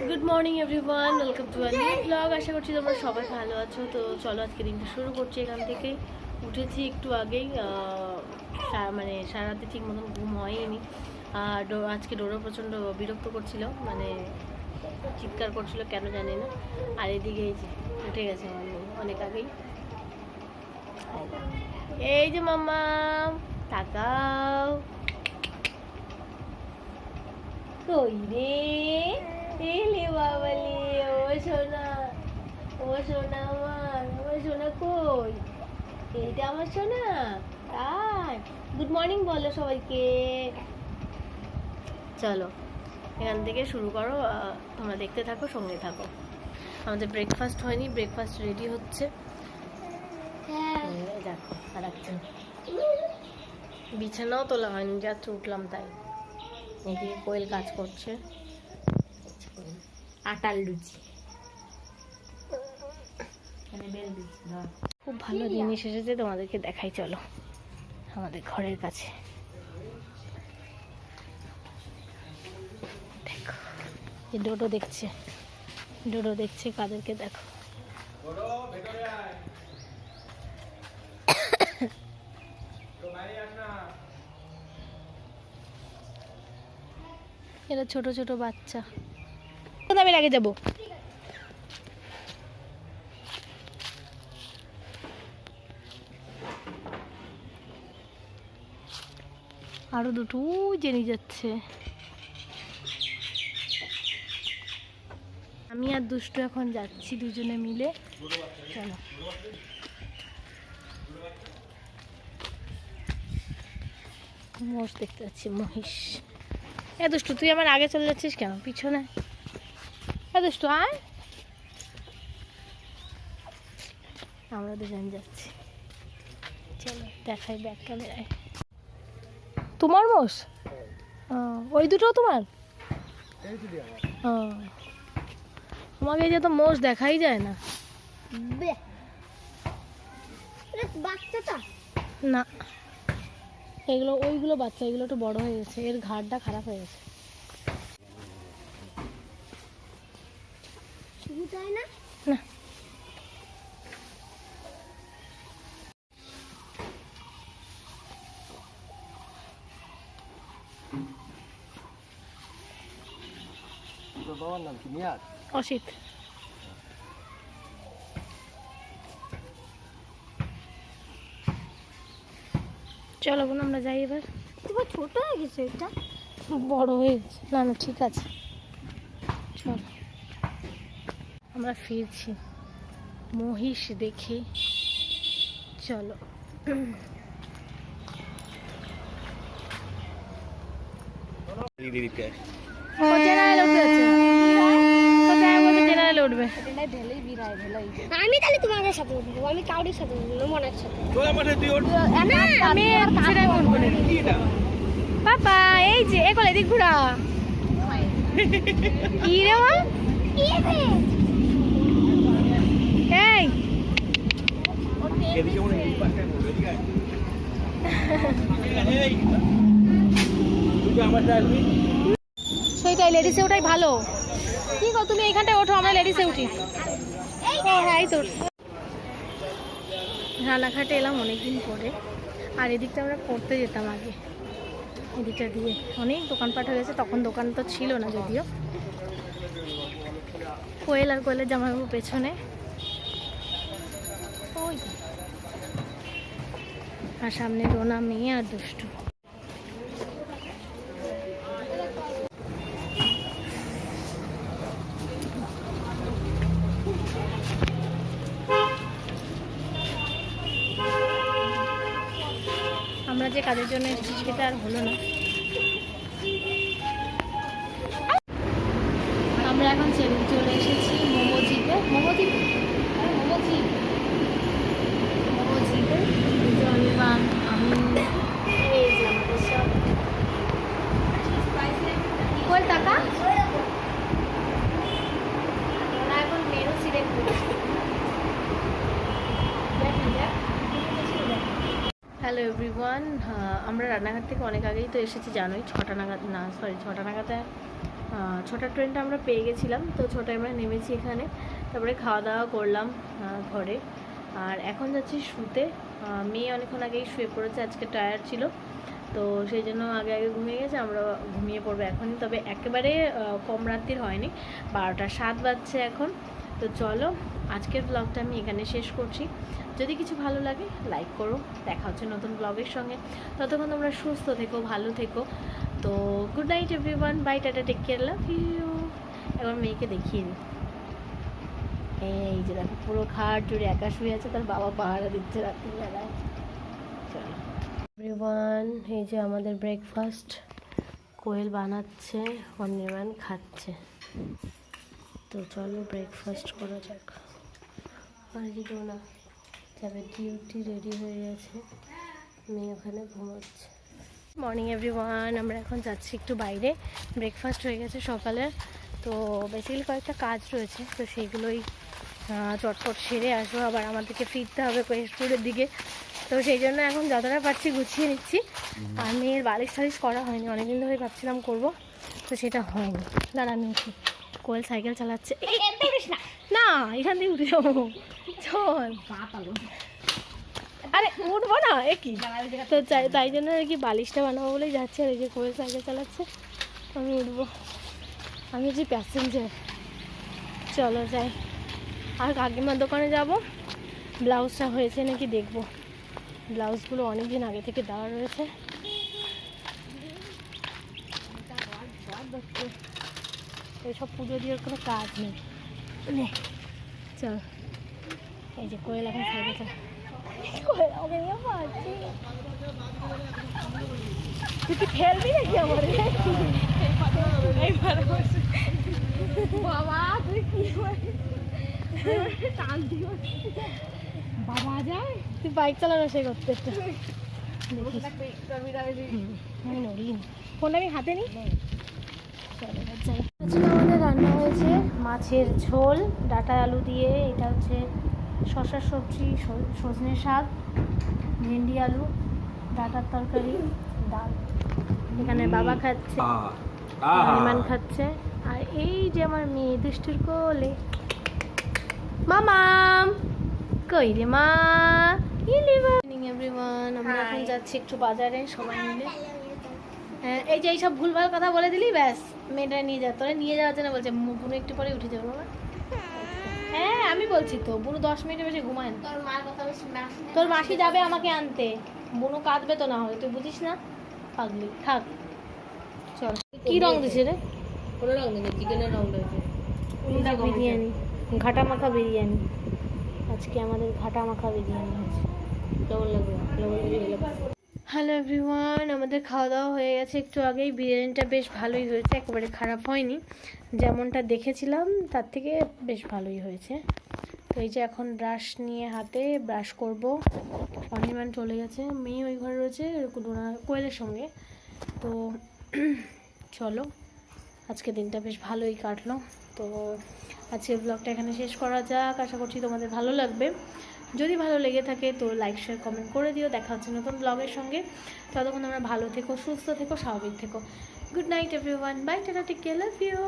Good morning everyone, welcome to a new blog. আশা করছি তোমরা সবাই ভালো আছো। তো চলো আজকে দিনটা শুরু করছি। এখান থেকেই উঠেছি একটু আগেই, মানে সারা রাতে ঠিক মতন ঘুম হয়নি। আর আজকে ডোরো প্রচণ্ড বিরক্ত করছিল, মানে চিৎকার করছিল কেন জানি না। আর এদিকে এই যে উঠে গেছে আমার মেয়ে অনেক আগেই। এই যে মাম্মা তাকাও, কই রে এলে বাবালি, ও সোনা, ও সোনা আমার, ও সোনা কই? এইটা আমার সোনা। তাই গুড মর্নিং বলো সবাইকে। চলো এখান থেকে শুরু করো, তোমরা দেখতে থাকো, সঙ্গে থাকো। আমাদের ব্রেকফাস্ট হয়নি, ব্রেকফাস্ট রেডি হচ্ছে। দেখো আর একটা বিছানাও তোলা হয়নি, যাচ্ছে উঠলাম তাই। এদিকে কোয়েল কাজ করছে, আটার লুচি। খুব ভালো জিনিস এসেছে, তোমাদেরকে দেখাই চলো। আমাদের ঘরের কাছে দেখো, এই ডোডো দেখছে, ডোডো দেখছে কাদেরকে দেখো। এরা ছোট ছোট বাচ্চা। আমি আগে যাবো। আরো দুটো জেনে যাচ্ছে। আমি আর দুষ্টু এখন যাচ্ছি দুজনে মিলে। চলো মোষ দেখতে পাচ্ছি, মহিষ। এ দুষ্টু তুই আমার আগে চলে যাচ্ছিস কেন পিছনে? এ দুষ্টু আয়, আমরা দুজন যাচ্ছি। চলো দেখাই ব্যাক ক্যামেরায়। তোমার মোষ? ওই দুটো তোমার? আমাকে যে তো মোষ দেখাই যায় না। না এগুলো ওইগুলো বাচ্চা, এগুলো একটু বড় হয়ে গেছে, এর ঘাড়টা খারাপ হয়ে গেছে। না অসিত। চলো বোন আমরা যাই এবার। তোমার ছোট হয়ে গেছে, এটা বড় হয়ে গেছে। না না ঠিক আছে, চলো আমরা ফিরছি মহিষ দেখে। চলো আমি তাহলে তোমাদের সাথে উঠবো, আমি কাউরির সাথে উঠবো, মনের সাথে। পাপা এই যে একলে দিক ঘুরা কি রে মা, এই সেইটাই লেডিসে ওটাই ভালো। কি গো তুমি এইখানটায় ওঠো, আমরা লেডিসে উঠি। হ্যাঁ এই তো রানাঘাটে এলাম অনেকদিন পরে। আর এদিকটা আমরা পড়তে যেতাম আগে, এদিকটা দিয়ে অনেক দোকানপাট হয়ে গেছে। তখন দোকান তো ছিল না যদিও। কোয়েল আর কোয়েলের জামাইবাবু পেছনে, ওই আর সামনে রোনা মেয়ে আর দুষ্টু। আমরা যে কাজের জন্য এসেছি সেটা আর হলো না। আমরা এখন চলে এসেছি মোমোজিতে। মোমোজিতে অনির্বাণ, আমি, এই যে আমাদের সব কোয়েল টাকা। ওরা এখন মেনু সিলেক্ট করছে। হ্যালো এভরিওয়ান, আমরা রান্নাঘাট থেকে অনেক আগেই তো এসেছি জানোই। 6টা নাগাদ, না সরি 6টা নাগাদ ছটার ট্রেনটা আমরা পেয়ে গেছিলাম, তো ছটায় আমরা নেমেছি এখানে, তারপরে খাওয়া দাওয়া করলাম ঘরে। আর এখন যাচ্ছি শুতে। মেয়ে অনেকক্ষণ আগেই শুয়ে পড়েছে, আজকে টায়ার্ড ছিল, তো সেই জন্য আগে আগে ঘুমিয়ে গেছে, আমরা ঘুমিয়ে পড়বো এখনই। তবে একেবারে কম রাত্রির হয়নি, 12টা 7 বাজছে এখন। তো চলো আজকের ব্লগটা আমি এখানে শেষ করছি। যদি কিছু ভালো লাগে লাইক করো, দেখা হচ্ছে নতুন ব্লগের সঙ্গে। ততক্ষণ তোমরা সুস্থ থেকো, ভালো থেকো। তো good night everyone, bye, tata, take care, love you. এবার মেয়েকে দেখিয়ে দিই। এই যে দেখো পুরো খাট জুড়ে একা শুয়ে আছে, তার বাবা পাহারা দিচ্ছে রাত্রিবেলায়। চলো এভরিওয়ান, এই যে আমাদের ব্রেকফাস্ট কোয়েল বানাচ্ছে, অনির্বাণ খাচ্ছে। তো চলো ব্রেকফাস্ট করা যাক। আর কিছু না, যাবে ডিউটি, রেডি হয়ে গেছে, মেয়ে ওখানে ঘুমাচ্ছে। মর্নিং এভরিওয়ান, আমরা এখন যাচ্ছি একটু বাইরে। ব্রেকফাস্ট হয়ে গেছে সকালে, তো বেসিক্যালি কয়েকটা কাজ রয়েছে, তো সেইগুলোই চটপট সেরে আসবো। আবার আমাদেরকে ফিরতে হবে কোয়েশপুরের দিকে, তো সেই জন্য এখন যতটা পারছি গুছিয়ে নিচ্ছি। আর মেয়ের বালিশ টালিশ করা হয়নি, অনেকদিন ধরে ভাবছিলাম করবো, তো সেটা হয়নি। দাঁড়া নিয়েছি, কোয়েল সাইকেল চালাচ্ছে। না এখান থেকে উঠে যাবো, চল। আরে উঠবো না, এ কি, তো তাই জন্য আর কি বালিশটা বানাবো বলেই যাচ্ছে। আর এই যে কোয়েল সাইকেল চালাচ্ছে, আমি উঠবো, আমি যে প্যাসেঞ্জার। চলো যাই। আর কাকিমার দোকানে যাব, ব্লাউজটা হয়েছে নাকি দেখবো। ব্লাউজগুলো অনেক দিন আগে থেকে দেওয়া রয়েছে। এইসব পুজো দিয়ে কোনো কাজ নেই। চল, এই যে কোয়েল এখন সাইকেল চালা। তুই কি ফেলবি নাকি আমার? বাবা তুই কি বাবা যায়, তুই বাইক চালানো সে করতে একটা আমি নড়িনি, ফোনটা আমি হাতে নিই। আমাদের রান্না হয়েছে মাছের ঝোল, ডাঁটা আলু দিয়ে। এটা হচ্ছে শশার সবজি, সজনে শাক, ভেন্ডি আলু, ডাঁটার তরকারি, ডাল। এখানে বাবা খাচ্ছে, ইমান খাচ্ছে, আর এই যে আমার মেয়ে দুষ্টুর কোলে মামাম। কই রে মা, এভরিওয়ান, আমরা এখন যাচ্ছি একটু বাজারে সবাই মিলে। হ্যাঁ, এই যে এইসব ভুলভাল কথা বলে দিলি ব্যাস, মেয়েটা নিয়ে যা। তোরা নিয়ে যাওয়ার জন্য বলছে, বুনু একটু পরে উঠে যাবো বাবা। হ্যাঁ আমি বলছি তো, বুনু 10 মিনিটের বেশি ঘুমায় না। তোর মাসি যাবে আমাকে আনতে, বুনু কাঁদবে তো না হলে, তুই বুঝিস না, পাগলি থাক। চল, কি রং দিছে রে? কোনো রং নেই, চিকেনের রং রয়েছে। বিরিয়ানি, ঘাটা মাখা বিরিয়ানি, আজকে আমাদের ঘাটা মাখা বিরিয়ানি হয়েছে। কেমন লাগবে? হ্যালো এভরিওয়ান, আমাদের খাওয়া দাওয়া হয়ে গেছে একটু আগেই। বিরিয়ানিটা বেশ ভালোই হয়েছে, একেবারে খারাপ হয়নি, যেমনটা দেখেছিলাম তার থেকে বেশ ভালোই হয়েছে। তো এই যে এখন ব্রাশ নিয়ে হাতে ব্রাশ করব। অনির্বাণ চলে গেছে, মেয়ে ওই ঘরে রয়েছে কোয়েলের সঙ্গে। তো চলো, আজকে দিনটা বেশ ভালোই কাটলো। তো আজকের ব্লগটা এখানে শেষ করা যাক। আশা করছি তোমাদের ভালো লাগবে। যদি ভালো লেগে থাকে তো লাইক শেয়ার কমেন্ট করে দিও। দেখা হচ্ছে নতুন ব্লগের সঙ্গে। ততক্ষণ তোমরা ভালো থেকো, সুস্থ থেকো, স্বাভাবিক থেকো। Good night everyone, bye, tata, take care, love you.